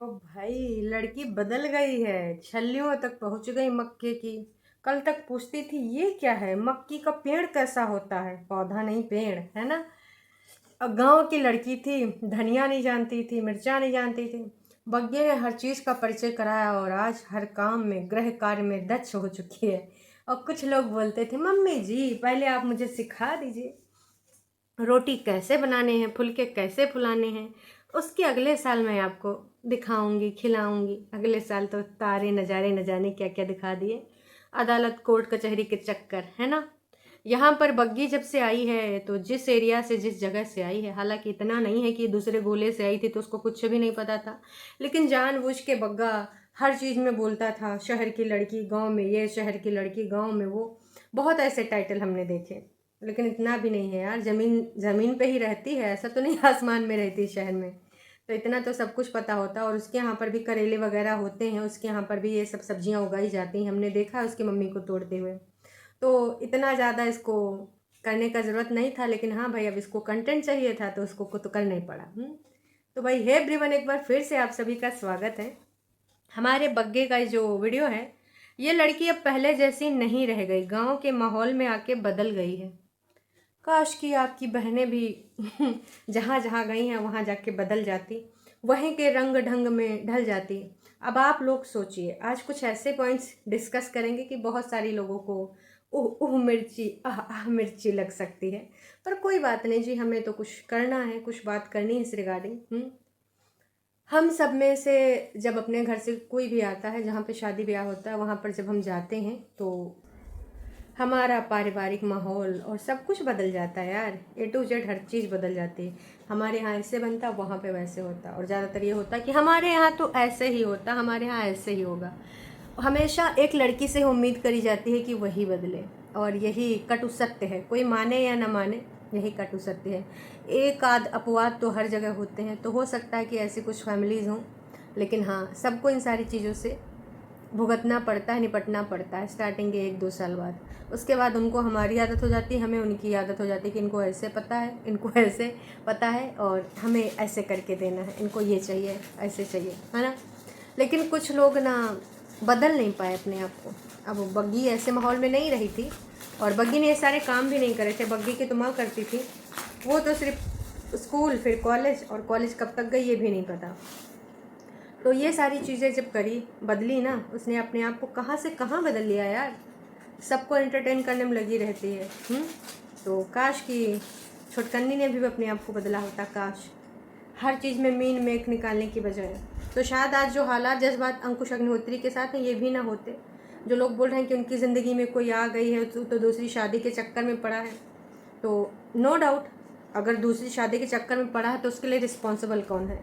ओ भाई, लड़की बदल गई है। छल्लियों तक पहुंच गई मक्के की। कल तक पूछती थी ये क्या है, मक्की का पेड़ कैसा होता है। पौधा नहीं, पेड़ है ना। अब गांव की लड़की थी, धनिया नहीं जानती थी, मिर्चा नहीं जानती थी। बग्गे ने हर चीज का परिचय कराया और आज हर काम में, गृह कार्य में दक्ष हो चुकी है। और कुछ लोग बोलते थे, मम्मी जी पहले आप मुझे सिखा दीजिए रोटी कैसे बनाने हैं, फुलके कैसे फुलाने हैं। उसके अगले साल मैं आपको दिखाऊंगी, खिलाऊंगी। अगले साल तो तारे नज़ारे न जाने क्या क्या दिखा दिए। अदालत कोर्ट कचहरी के चक्कर, है ना। यहाँ पर बग्गी जब से आई है तो जिस एरिया से, जिस जगह से आई है, हालांकि इतना नहीं है कि दूसरे गोले से आई थी तो उसको कुछ भी नहीं पता था, लेकिन जानबूझ के बग्गा हर चीज़ में बोलता था। शहर की लड़की गांव में ये, शहर की लड़की गांव में वो। बहुत ऐसे टाइटल हमने देखे, लेकिन इतना भी नहीं है यार। ज़मीन ज़मीन पे ही रहती है, ऐसा तो नहीं आसमान में रहती है शहर में। तो इतना तो सब कुछ पता होता है। और उसके यहाँ पर भी करेले वगैरह होते हैं, उसके यहाँ पर भी ये सब सब्जियाँ उगाई जाती हैं। हमने देखा है उसकी मम्मी को तोड़ते हुए। तो इतना ज़्यादा इसको करने का ज़रूरत नहीं था, लेकिन हाँ भाई, अब इसको कंटेंट चाहिए था तो उसको तो करना ही पड़ा। तो भाई, हे एवरीवन, एक बार फिर से आप सभी का स्वागत है। हमारे बग्गे का जो वीडियो है, ये लड़की अब पहले जैसी नहीं रह गई, गांव के माहौल में आके बदल गई है। काश कि आपकी बहनें भी जहाँ जहाँ गई हैं वहाँ जाके बदल जाती, वहीं के रंग ढंग में ढल जाती। अब आप लोग सोचिए, आज कुछ ऐसे पॉइंट्स डिस्कस करेंगे कि बहुत सारी लोगों को उह उह मिर्ची, आह आह मिर्ची लग सकती है। पर कोई बात नहीं जी, हमें तो कुछ करना है, कुछ बात करनी है इस रिगार्डिंग। हम सब में से जब अपने घर से कोई भी आता है, जहाँ पे शादी ब्याह होता है, वहाँ पर जब हम जाते हैं तो हमारा पारिवारिक माहौल और सब कुछ बदल जाता है यार। ए टू जेड हर चीज़ बदल जाती है। हमारे यहाँ ऐसे बनता, वहाँ पे वैसे होता। और ज़्यादातर ये होता कि हमारे यहाँ तो ऐसे ही होता, हमारे यहाँ ऐसे ही होगा। हमेशा एक लड़की से उम्मीद करी जाती है कि वही बदले। और यही कटु सत्य है, कोई माने या न माने, यही कटु सत्य है। एक आध अपवाद तो हर जगह होते हैं, तो हो सकता है कि ऐसी कुछ फैमिलीज़ हों, लेकिन हाँ, सबको इन सारी चीज़ों से भुगतना पड़ता है, निपटना पड़ता है स्टार्टिंग के 1-2 साल बाद। उसके बाद उनको हमारी आदत हो जाती है, हमें उनकी आदत हो जाती है कि इनको ऐसे पता है, इनको ऐसे पता है और हमें ऐसे करके देना है, इनको ये चाहिए, ऐसे चाहिए, है ना। लेकिन कुछ लोग ना बदल नहीं पाए अपने आप को। अब बग्गी ऐसे माहौल में नहीं रही थी, और बग्गी ने ये सारे काम भी नहीं करे थे। बग्गी की तो माँ करती थी, वो तो सिर्फ स्कूल, फिर कॉलेज, और कॉलेज कब तक गई ये भी नहीं पता। तो ये सारी चीज़ें जब करी, बदली ना, उसने अपने आप को कहाँ से कहाँ बदल लिया यार। सबको एंटरटेन करने में लगी रहती है। तो काश कि छुटकन्नी ने भी अपने आप को बदला होता। काश हर चीज़ में मीन मेख निकालने की बजाय, तो शायद आज जो हालात जज्बात अंकुश अग्निहोत्री के साथ हैं ये भी ना होते। जो लोग बोल रहे हैं कि उनकी ज़िंदगी में कोई आ गई है तो दूसरी शादी के चक्कर में पड़ा है, तो नो डाउट, अगर दूसरी शादी के चक्कर में पड़ा है तो उसके लिए रिस्पॉन्सिबल कौन है।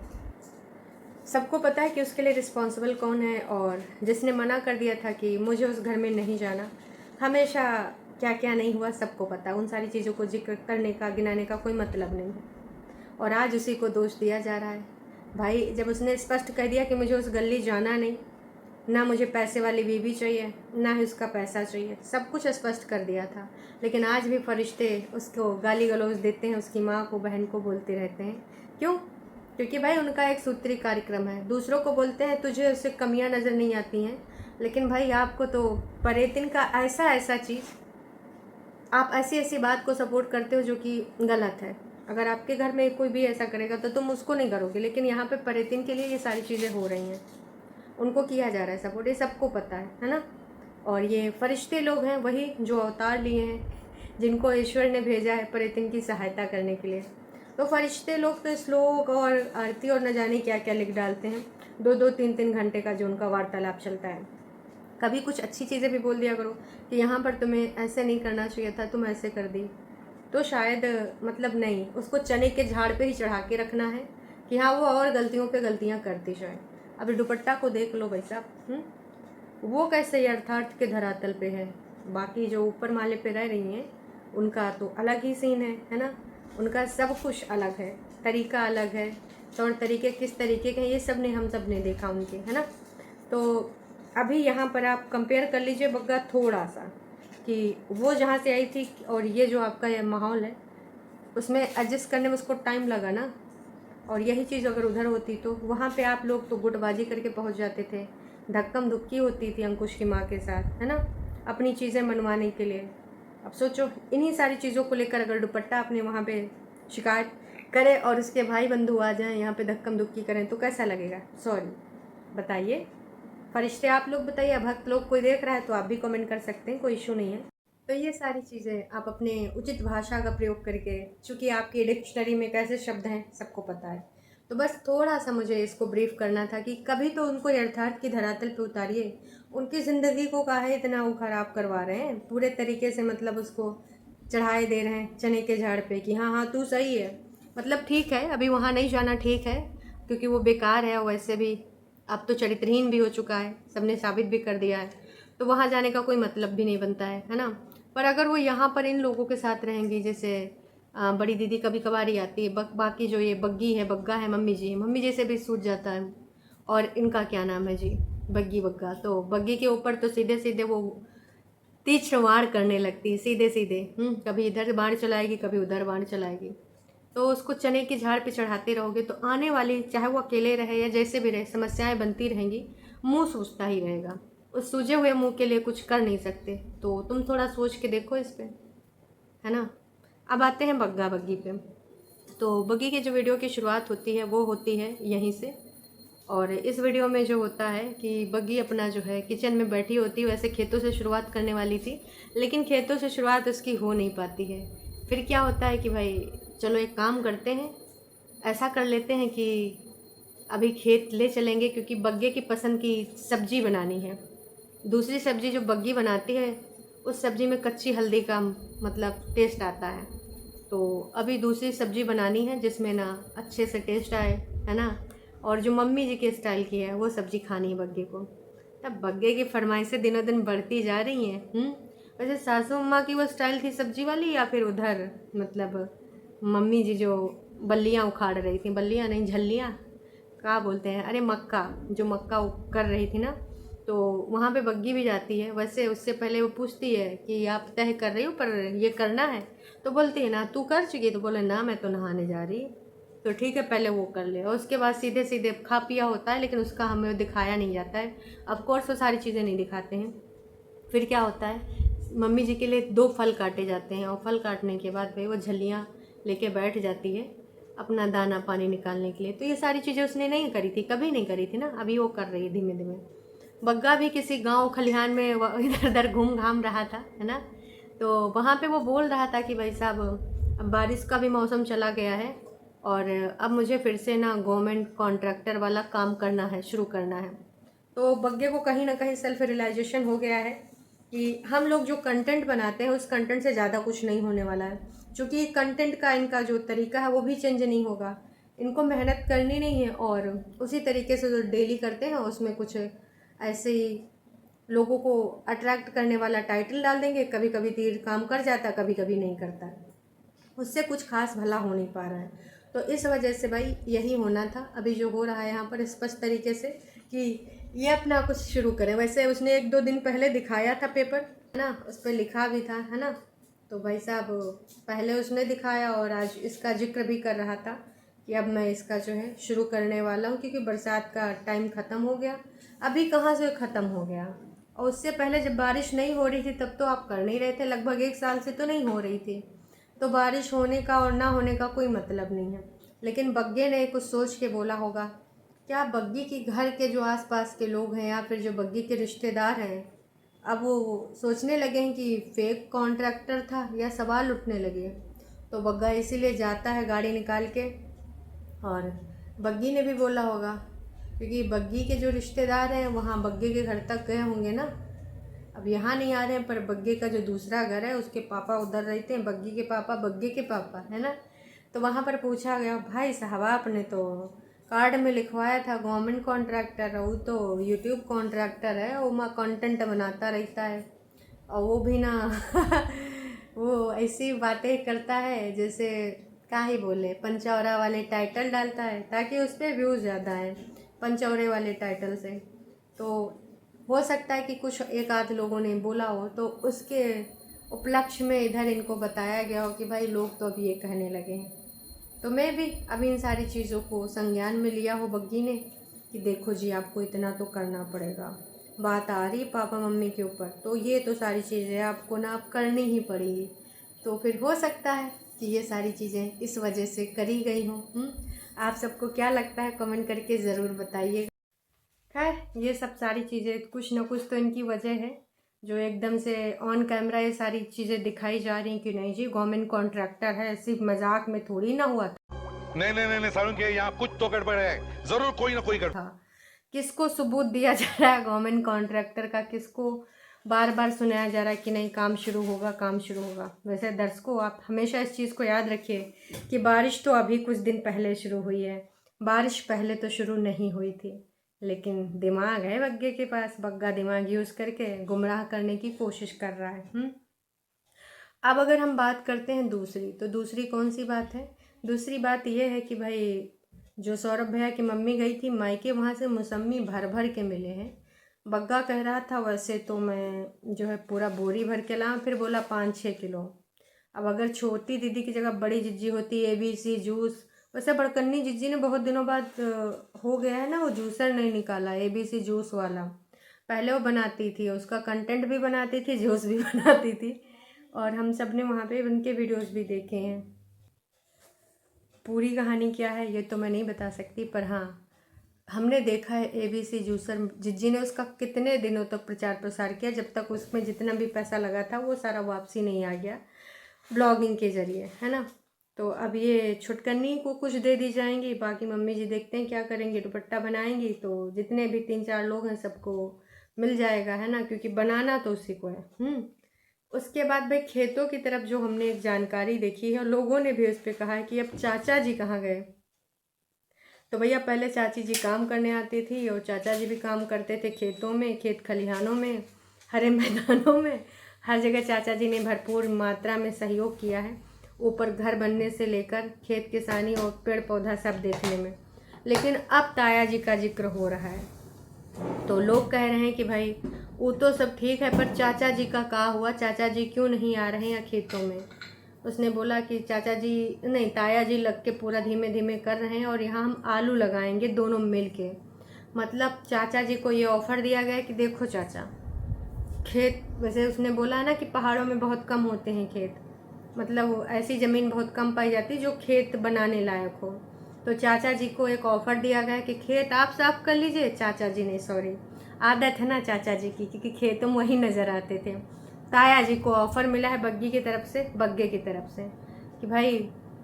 सबको पता है कि उसके लिए रिस्पॉन्सिबल कौन है। और जिसने मना कर दिया था कि मुझे उस घर में नहीं जाना, हमेशा क्या क्या नहीं हुआ सबको पता है। उन सारी चीज़ों को जिक्र करने का, गिनाने का कोई मतलब नहीं है। और आज उसी को दोष दिया जा रहा है। भाई, जब उसने स्पष्ट कह दिया कि मुझे उस गली जाना नहीं, ना मुझे पैसे वाली बीवी चाहिए, ना ही उसका पैसा चाहिए, सब कुछ स्पष्ट कर दिया था, लेकिन आज भी फरिश्ते उसको गाली गलौज देते हैं, उसकी माँ को, बहन को बोलते रहते हैं। क्यों? क्योंकि भाई उनका एक सूत्री कार्यक्रम है। दूसरों को बोलते हैं तुझे उससे कमियां नज़र नहीं आती हैं, लेकिन भाई आपको तो परेतिन का ऐसा ऐसा चीज़, आप ऐसी ऐसी बात को सपोर्ट करते हो जो कि गलत है। अगर आपके घर में कोई भी ऐसा करेगा तो तुम उसको नहीं करोगे, लेकिन यहाँ पे परेतिन के लिए ये सारी चीज़ें हो रही हैं, उनको किया जा रहा है सपोर्ट, ये सबको पता है ना। और ये फरिश्ते लोग हैं वही जो अवतार लिए हैं, जिनको ईश्वर ने भेजा है परेतिन की सहायता करने के लिए। तो फरिश्ते लोग तो श्लोक और आरती और न जाने क्या क्या लिख डालते हैं। 2-2 3-3 घंटे का जो उनका वार्तालाप चलता है। कभी कुछ अच्छी चीज़ें भी बोल दिया करो कि यहाँ पर तुम्हें ऐसे नहीं करना चाहिए था, तुम ऐसे कर दी, तो शायद मतलब नहीं, उसको चने के झाड़ पे ही चढ़ा के रखना है कि हाँ वो और गलतियों पे गलतियाँ करती जाए। अभी दुपट्टा को देख लो भाई साहब, वो कैसे यथार्थ के धरातल पे है। बाकी जो ऊपर माले पे रह रही हैं उनका तो अलग ही सीन है ना। उनका सब कुछ अलग है, तरीका अलग है, तौर तरीके किस तरीके के हैं ये सब ने, हम सब ने देखा उनके, है ना। तो अभी यहाँ पर आप कंपेयर कर लीजिए बग्गा थोड़ा सा, कि वो जहाँ से आई थी और ये जो आपका ये माहौल है, उसमें एडजस्ट करने में उसको टाइम लगा ना। और यही चीज़ अगर उधर होती तो वहाँ पे आप लोग तो गुटबाजी करके पहुँच जाते थे, धक्कम धुक्की होती थी अंकुश की माँ के साथ, है ना, अपनी चीज़ें मनवाने के लिए। अब सोचो इन्हीं सारी चीज़ों को लेकर अगर दुपट्टा अपने वहाँ पे शिकायत करे और उसके भाई बंधु आ जाएं यहाँ पे धक्कम धुक्की करें तो कैसा लगेगा? सॉरी, बताइए फरिश्ते आप लोग बताइए, भक्त लोग कोई देख रहा है तो आप भी कमेंट कर सकते हैं, कोई इशू नहीं है। तो ये सारी चीज़ें आप अपने उचित भाषा का प्रयोग करके, चूँकि आपकी डिक्शनरी में कैसे शब्द हैं सबको पता है, तो बस थोड़ा सा मुझे इसको ब्रीफ करना था कि कभी तो उनको यथार्थ की धरातल पे उतारिए। उनकी ज़िंदगी को काहे इतना वो ख़राब करवा रहे हैं पूरे तरीके से, मतलब उसको चढ़ाए दे रहे हैं चने के झाड़ पे कि हाँ हाँ तू सही है। मतलब ठीक है, अभी वहाँ नहीं जाना ठीक है क्योंकि वो बेकार है और वैसे भी अब तो चरित्रहीन भी हो चुका है, सबने साबित भी कर दिया है, तो वहाँ जाने का कोई मतलब भी नहीं बनता है ना। पर अगर वो यहाँ पर इन लोगों के साथ रहेंगी, जैसे बड़ी दीदी कभी कभार ही आती है, बाकी जो ये बग्गी है बग्गा है, मम्मी जी से भी सूझ जाता है। और इनका क्या नाम है जी, बग्गी बग्गा, तो बग्गी के ऊपर तो सीधे सीधे वो तीक्ष्ण वार करने लगती है, सीधे सीधे कभी इधर बाण चलाएगी कभी उधर बाण चलाएगी। तो उसको चने की झाड़ पे चढ़ाते रहोगे तो आने वाली, चाहे वो अकेले रहे या जैसे भी रहे, समस्याएं बनती रहेंगी, मुंह सूझता ही रहेगा। उस सूजे हुए मुंह के लिए कुछ कर नहीं सकते, तो तुम थोड़ा सोच के देखो इस पे, है ना। अब आते हैं बग्गा बग्गी पे। तो बग्गी की जो वीडियो की शुरुआत होती है वो होती है यहीं से। और इस वीडियो में जो होता है कि बग्गी अपना जो है किचन में बैठी होती है, वैसे खेतों से शुरुआत करने वाली थी लेकिन खेतों से शुरुआत उसकी हो नहीं पाती है। फिर क्या होता है कि भाई चलो एक काम करते हैं, ऐसा कर लेते हैं कि अभी खेत ले चलेंगे क्योंकि बग्गे की पसंद की सब्जी बनानी है। दूसरी सब्जी जो बग्गी बनाती है उस सब्जी में कच्ची हल्दी का मतलब टेस्ट आता है, तो अभी दूसरी सब्जी बनानी है जिसमें ना अच्छे से टेस्ट आए, है ना। और जो मम्मी जी के स्टाइल की है वो सब्जी खानी है बग्गे को। तब बग्गे की फरमाइशें दिनों दिन बढ़ती जा रही हैं। वैसे सासू अम्मा की वो स्टाइल थी सब्जी वाली या फिर उधर मतलब मम्मी जी जो बल्लियाँ उखाड़ रही थी, बल्लियाँ नहीं झल्लियाँ क्या बोलते हैं, अरे मक्का, जो मक्का कर रही थी ना, तो वहाँ पे बग्गी भी जाती है। वैसे उससे पहले वो पूछती है कि आप तय कर रही हो पर ये करना है, तो बोलती है ना तू कर चुकी, तो बोले ना मैं तो नहाने जा रही, तो ठीक है पहले वो कर ले। और उसके बाद सीधे सीधे खा पिया होता है लेकिन उसका हमें दिखाया नहीं जाता है, ऑफ कोर्स वो सारी चीज़ें नहीं दिखाते हैं। फिर क्या होता है, मम्मी जी के लिए 2 फल काटे जाते हैं और फल काटने के बाद भाई वो झल्लियाँ लेके बैठ जाती है अपना दाना पानी निकालने के लिए। तो ये सारी चीज़ें उसने नहीं करी थी, कभी नहीं करी थी ना, अभी वो कर रही है धीमे धीमे। बग्गा भी किसी गांव खलिहान में इधर उधर घूम घाम रहा था, है ना, तो वहाँ पे वो बोल रहा था कि भाई साहब अब बारिश का भी मौसम चला गया है और अब मुझे फिर से ना गवर्नमेंट कॉन्ट्रैक्टर वाला काम करना है, शुरू करना है। तो बग्गे को कहीं ना कहीं सेल्फ रियलाइजेशन हो गया है कि हम लोग जो कंटेंट बनाते हैं उस कंटेंट से ज़्यादा कुछ नहीं होने वाला है, क्योंकि कंटेंट का इनका जो तरीका है वो भी चेंज नहीं होगा। इनको मेहनत करनी नहीं है और उसी तरीके से जो डेली करते हैं उसमें कुछ ऐसे ही लोगों को अट्रैक्ट करने वाला टाइटल डाल देंगे, कभी कभी तीर काम कर जाता कभी कभी नहीं करता, उससे कुछ खास भला हो नहीं पा रहा है। तो इस वजह से भाई यही होना था। अभी जो हो रहा है यहाँ पर स्पष्ट तरीके से कि ये अपना कुछ शुरू करें। वैसे उसने 1-2 दिन पहले दिखाया था पेपर, है ना, उस पर लिखा भी था, है ना। तो भाई साहब पहले उसने दिखाया और आज इसका जिक्र भी कर रहा था कि अब मैं इसका जो है शुरू करने वाला हूँ क्योंकि बरसात का टाइम ख़त्म हो गया। अभी कहाँ से ख़त्म हो गया, और उससे पहले जब बारिश नहीं हो रही थी तब तो आप कर नहीं रहे थे, लगभग 1 साल से तो नहीं हो रही थी। तो बारिश होने का और ना होने का कोई मतलब नहीं है। लेकिन बग्गे ने कुछ सोच के बोला होगा, क्या बग्गी के घर के जो आसपास के लोग हैं या फिर जो बग्गी के रिश्तेदार हैं, अब वो सोचने लगे हैं कि फेक कॉन्ट्रैक्टर था, या सवाल उठने लगे। तो बग्गा इसीलिए जाता है गाड़ी निकाल के, और बग्गी ने भी बोला होगा क्योंकि बग्गी के जो रिश्तेदार हैं वहाँ बग्गे के घर तक गए होंगे ना, अब यहाँ नहीं आ रहे हैं पर बग्गे का जो दूसरा घर है उसके पापा उधर रहते हैं, बग्गी के पापा बग्गे के पापा, है ना। तो वहाँ पर पूछा गया, भाई साहब आपने तो कार्ड में लिखवाया था गवर्नमेंट कॉन्ट्रैक्टर, वो तो यूट्यूब कॉन्ट्रैक्टर है, वो माँ कंटेंट बनाता रहता है और वो भी ना वो ऐसी बातें करता है जैसे क्या ही बोले, पंचौरा वाले टाइटल डालता है ताकि उस पर व्यूज़ ज़्यादा है पंचौरे वाले टाइटल से। तो हो सकता है कि कुछ एक आध लोगों ने बोला हो तो उसके उपलक्ष्य में इधर इनको बताया गया हो कि भाई लोग तो अब ये कहने लगे हैं। तो मैं भी अभी इन सारी चीज़ों को संज्ञान में लिया हो बग्गी ने कि देखो जी आपको इतना तो करना पड़ेगा, बात आ रही पापा मम्मी के ऊपर, तो ये तो सारी चीज़ें आपको ना अब करनी ही पड़ेगी। तो फिर हो सकता है कि ये सारी चीज़ें इस वजह से करी गई हों। आप सबको क्या लगता है कमेंट करके ज़रूर बताइएगा। खैर ये सब सारी चीज़ें कुछ ना कुछ तो इनकी वजह है जो एकदम से ऑन कैमरा ये सारी चीज़ें दिखाई जा रही कि नहीं जी गवर्नमेंट कॉन्ट्रैक्टर है, सिर्फ मजाक में थोड़ी ना हुआ था। नहीं सारुण के यहाँ कुछ तो गड़बड़ है, जरूर कोई ना कोई गड़बड़ था। किसको सबूत दिया जा रहा है गवर्नमेंट कॉन्ट्रैक्टर का, किसको बार बार सुनाया जा रहा है कि नहीं काम शुरू होगा काम शुरू होगा। वैसे दर्शकों आप हमेशा इस चीज़ को याद रखिए कि बारिश तो अभी कुछ दिन पहले शुरू हुई है, बारिश पहले तो शुरू नहीं हुई थी, लेकिन दिमाग है बग्गे के पास, बग्गा दिमाग यूज़ करके गुमराह करने की कोशिश कर रहा है। अब अगर हम बात करते हैं दूसरी, तो दूसरी कौन सी बात है? दूसरी बात यह है कि भाई जो सौरभ भैया की मम्मी गई थी मायके, वहाँ से मौसम्मी भर भर के मिले हैं। बग्गा कह रहा था वैसे तो मैं जो है पूरा बोरी भर के लाऊं, फिर बोला 5-6 किलो। अब अगर छोटी दीदी की जगह बड़ी जिज्जी होती ABC जूस, वैसे बड़कन्नी जिज्जी ने बहुत दिनों बाद हो गया है ना वो जूसर नहीं निकाला ABC जूस वाला। पहले वो बनाती थी, उसका कंटेंट भी बनाती थी, जूस भी बनाती थी, और हम सब ने वहाँ पे उनके वीडियोस भी देखे हैं। पूरी कहानी क्या है ये तो मैं नहीं बता सकती, पर हाँ हमने देखा है ABC जूसर जिज्जी ने उसका कितने दिनों तक प्रचार प्रसार किया, जब तक उसमें जितना भी पैसा लगा था वो सारा वापसी नहीं आ गया ब्लॉगिंग के ज़रिए, है ना। तो अब ये छुटकन्नी को कुछ दे दी जाएंगी, बाकी मम्मी जी देखते हैं क्या करेंगे, दुपट्टा बनाएंगी तो जितने भी 3-4 लोग हैं सबको मिल जाएगा, है ना, क्योंकि बनाना तो उसी को है। उसके बाद भाई खेतों की तरफ जो हमने एक जानकारी देखी है, लोगों ने भी उस पर कहा है कि अब चाचा जी कहाँ गए। तो भैया पहले चाची जी काम करने आती थी और चाचा जी भी काम करते थे खेतों में, खेत खलिहानों में, हरे मैदानों में, हर जगह चाचा जी ने भरपूर मात्रा में सहयोग किया है, ऊपर घर बनने से लेकर खेत किसानी और पेड़ पौधा सब देखने में। लेकिन अब ताया जी का जिक्र हो रहा है, तो लोग कह रहे हैं कि भाई वो तो सब ठीक है, पर चाचा जी का क्या हुआ, चाचा जी क्यों नहीं आ रहे हैं खेतों में। उसने बोला कि चाचा जी नहीं, ताया जी लग के पूरा धीमे धीमे कर रहे हैं और यहाँ हम आलू लगाएंगे दोनों मिल के। मतलब चाचा जी को ये ऑफ़र दिया गया कि देखो चाचा खेत, वैसे उसने बोला है ना कि पहाड़ों में बहुत कम होते हैं खेत, मतलब ऐसी ज़मीन बहुत कम पाई जाती जो खेत बनाने लायक हो। तो चाचा जी को एक ऑफ़र दिया गया कि खेत आप साफ कर लीजिए, चाचा जी ने, सॉरी आदत है ना चाचा जी की, क्योंकि खेतों में वही नज़र आते थे। ताया जी को ऑफ़र मिला है बग्गी की तरफ से, बग्गे की तरफ से, कि भाई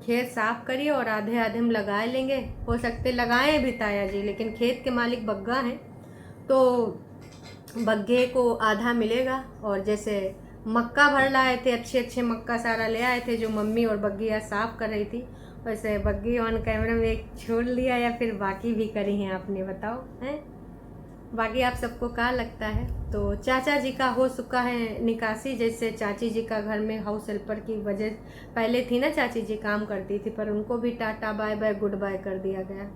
खेत साफ करिए और आधे आधे हम लगा लेंगे, हो सकते लगाएं भी ताया जी, लेकिन खेत के मालिक बग्गा हैं तो बग्गे को आधा मिलेगा। और जैसे मक्का भर लाए थे, अच्छे अच्छे मक्का सारा ले आए थे जो मम्मी और बग्गी यहाँ साफ़ कर रही थी, वैसे बग्गी ऑन कैमरा में एक छोड़ लिया या फिर बाकी भी करी हैं आपने, बताओ हैं। बाकी आप सबको क्या लगता है? तो चाचा जी का हो चुका है निकासी, जैसे चाची जी का घर में हाउस हेल्पर की वजह पहले थी ना, चाची जी काम करती थी, पर उनको भी Tata bye bye goodbye कर दिया गया।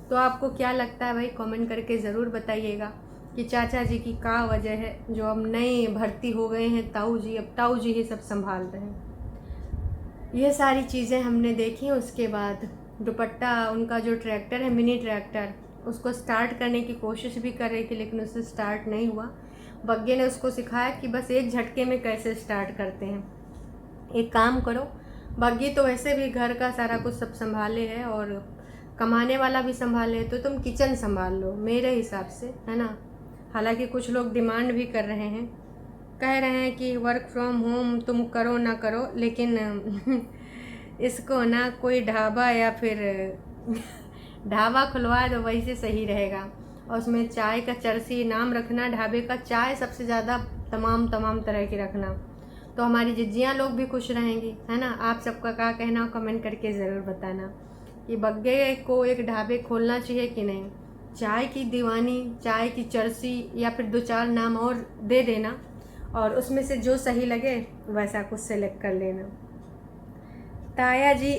तो आपको क्या लगता है भाई, कमेंट करके ज़रूर बताइएगा कि चाचा जी की क्या वजह है जो अब नए भर्ती हो गए हैं ताऊ जी, अब ताऊ जी ही सब संभाल रहे हैं। ये सारी चीज़ें हमने देखी। उसके बाद दुपट्टा, उनका जो ट्रैक्टर है मिनी ट्रैक्टर, उसको स्टार्ट करने की कोशिश भी कर रही थी लेकिन उससे स्टार्ट नहीं हुआ। बग्गे ने उसको सिखाया कि बस एक झटके में कैसे स्टार्ट करते हैं। एक काम करो, बग्गी तो वैसे भी घर का सारा कुछ सब संभाले है और कमाने वाला भी संभाले है, तो तुम किचन संभाल लो मेरे हिसाब से, है ना। हालांकि कुछ लोग डिमांड भी कर रहे हैं, कह रहे हैं कि वर्क फ्रॉम होम तुम करो ना करो, लेकिन इसको ना कोई ढाबा या फिर ढाबा खुलवा दो, वही से सही रहेगा। और उसमें चाय का चरसी नाम रखना, ढाबे का चाय सबसे ज़्यादा तमाम तरह की रखना, तो हमारी जिज्जियाँ लोग भी खुश रहेंगी, है ना। आप सबका क्या कहना हो कमेंट करके ज़रूर बताना कि बग्गे को एक ढाबे खोलना चाहिए कि नहीं। चाय की दीवानी, चाय की चरसी या फिर 2-4 नाम और दे देना, और उसमें से जो सही लगे वैसा कुछ सेलेक्ट कर लेना। ताया जी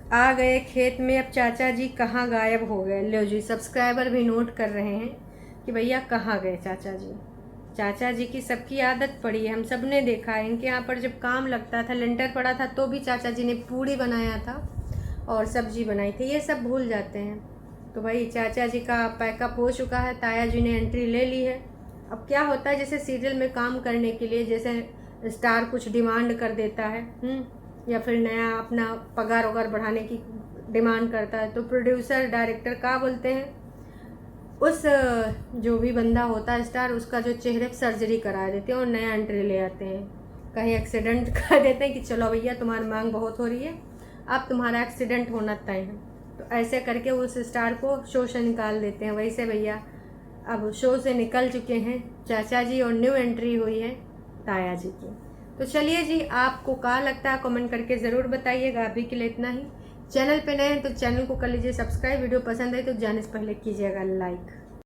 आ गए खेत में, अब चाचा जी कहाँ गायब हो गए। लो जी, सब्सक्राइबर भी नोट कर रहे हैं कि भैया कहाँ गए चाचा जी। चाचा जी की सबकी आदत पड़ी है, हम सब ने देखा है। इनके यहाँ पर जब काम लगता था, लेंटर पड़ा था, तो भी चाचा जी ने पूड़ी बनाया था और सब्जी बनाई थी, ये सब भूल जाते हैं। तो भाई चाचा जी का पैकअप हो चुका है, ताया जी ने एंट्री ले ली है। अब क्या होता है, जैसे सीरियल में काम करने के लिए जैसे स्टार कुछ डिमांड कर देता है, या फिर नया अपना पगार वगार बढ़ाने की डिमांड करता है, तो प्रोड्यूसर डायरेक्टर क्या बोलते हैं, उस जो भी बंदा होता है स्टार, उसका जो चेहरे पर सर्जरी करा देते हैं और नया एंट्री ले आते हैं। कहीं एक्सीडेंट कर देते हैं कि चलो भैया तुम्हारी मांग बहुत हो रही है, अब तुम्हारा एक्सीडेंट होना तय है, तो ऐसे करके उस स्टार को शो से निकाल देते हैं। वैसे भैया अब शो से निकल चुके हैं चाचा जी और न्यू एंट्री हुई है ताया जी की। तो चलिए जी, आपको क्या लगता है कमेंट करके ज़रूर बताइएगा। अभी के लिए इतना ही। चैनल पे नए हैं तो चैनल को कर लीजिए सब्सक्राइब, वीडियो पसंद है तो जाने से पहले कीजिएगा लाइक।